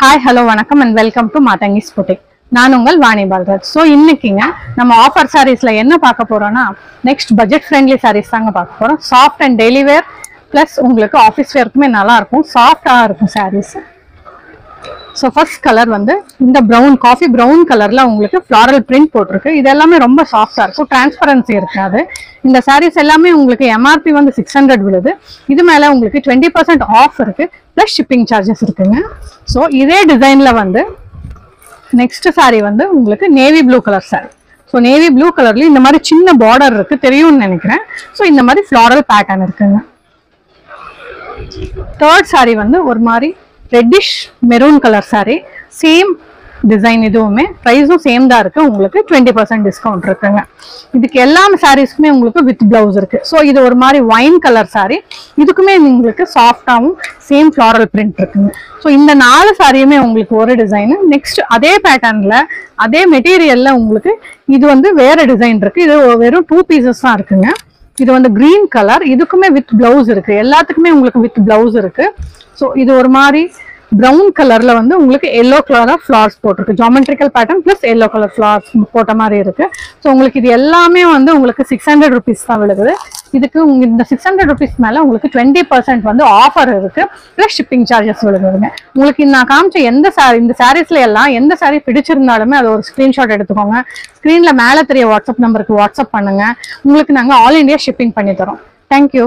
Hi, hello, vanakkam and welcome to Matangi's Boutique. நான் உங்கள் Vani Palraj. So இன்னைக்குங்க நம்ம ஆஃபர் சாரீஸ்ல என்ன பார்க்க போறோம்னா நெக்ஸ்ட் பட்ஜெட் ஃப்ரெண்ட்லி சாரீஸ் தாங்க பார்க்க போறோம். Soft and daily where plus உங்களுக்கு ஆஃபீஸ் வேர்க்குமே நல்லா இருக்கும், சாஃப்டா இருக்கும் சாரீஸ். ஸோ ஃபர்ஸ்ட் கலர் வந்து இந்த ப்ரௌன் காஃபி ப்ரௌன் கலர்ல உங்களுக்கு ஃப்ளாரல் பிரிண்ட் போட்டிருக்கு. இது எல்லாமே ரொம்ப சாஃப்டா இருக்கும், டிரான்ஸ்பரன்சி இருக்காது. இந்த சாரீஸ் எல்லாமே உங்களுக்கு எம்ஆர்பி வந்து 600 விழுது. இது மேல உங்களுக்கு 20% ஆஃப் இருக்கு, பிளஸ் ஷிப்பிங் சார்ஜஸ் இருக்குங்க. ஸோ இதே டிசைன்ல வந்து நெக்ஸ்ட் சாரி வந்து உங்களுக்கு navy blue colour sorry. So navy blue கலர்ல இந்த மாதிரி சின்ன பார்டர் இருக்கு, தெரியும்னு நினைக்கிறேன். ஸோ இந்த மாதிரி ஃப்ளாரல் பேட்டர்ன் இருக்குங்க. தேர்ட் சாரி வந்து ஒரு மாதிரி reddish maroon colour sorry, same design, இதுவுமே ப்ரைஸும் சேம் தான் இருக்கு. உங்களுக்கு 20% டிஸ்கவுண்ட் இருக்குங்க. இதுக்கு எல்லா சாரீஸ்க்குமே உங்களுக்கு வித் பிளவுஸ் இருக்கு. ஸோ இது ஒரு மாதிரி ஒயின் கலர் சாரி, இதுக்குமே உங்களுக்கு சாஃப்டாகவும் சேம் ஃப்ளாரல் பிரிண்ட் இருக்குங்க. ஸோ இந்த 4 சாரியுமே உங்களுக்கு ஒரு டிசைனு. நெக்ஸ்ட் அதே பேட்டர்ன்ல அதே மெட்டீரியல்ல உங்களுக்கு இது வந்து வேற டிசைன் இருக்கு. இது வெறும் 2 பீசஸ் தான் இருக்குங்க. இது வந்து கிரீன் கலர், இதுக்குமே வித் பிளவுஸ் இருக்கு. எல்லாத்துக்குமே உங்களுக்கு வித் பிளவுஸ் இருக்கு. ஸோ இது ஒரு மாதிரி ப்ரௌன் கலர்ல வந்து உங்களுக்கு எல்லோ கலர் ஃபிளார்ஸ் போட்டிருக்கு. Geometrical pattern plus yellow colour flares போட்ட மாதிரி இருக்கு. ஸோ உங்களுக்கு இது எல்லாமே வந்து உங்களுக்கு 600 ருபீஸ் தான் விழுகுது. இதுக்கு இந்த 600 ருபீஸ் மேல உங்களுக்கு 20% வந்து ஆஃபர் இருக்கு, பிளஸ் ஷிப்பிங் சார்ஜஸ் விழுகுதுங்க. உங்களுக்கு நான் காமிச்ச எந்த சாரி, இந்த சாரீஸ்ல எல்லாம் எந்த சாரி பிடிச்சிருந்தாலுமே அதை ஒரு ஸ்கிரீன்ஷாட் எடுத்துக்கோங்க. ஸ்கிரீன்ல மேல தெரிய வாட்ஸ்அப் நம்பருக்கு வாட்ஸ்அப் பண்ணுங்க. உங்களுக்கு நாங்கள் ஆல் இண்டியா ஷிப்பிங் பண்ணி தரோம். தேங்க்யூ.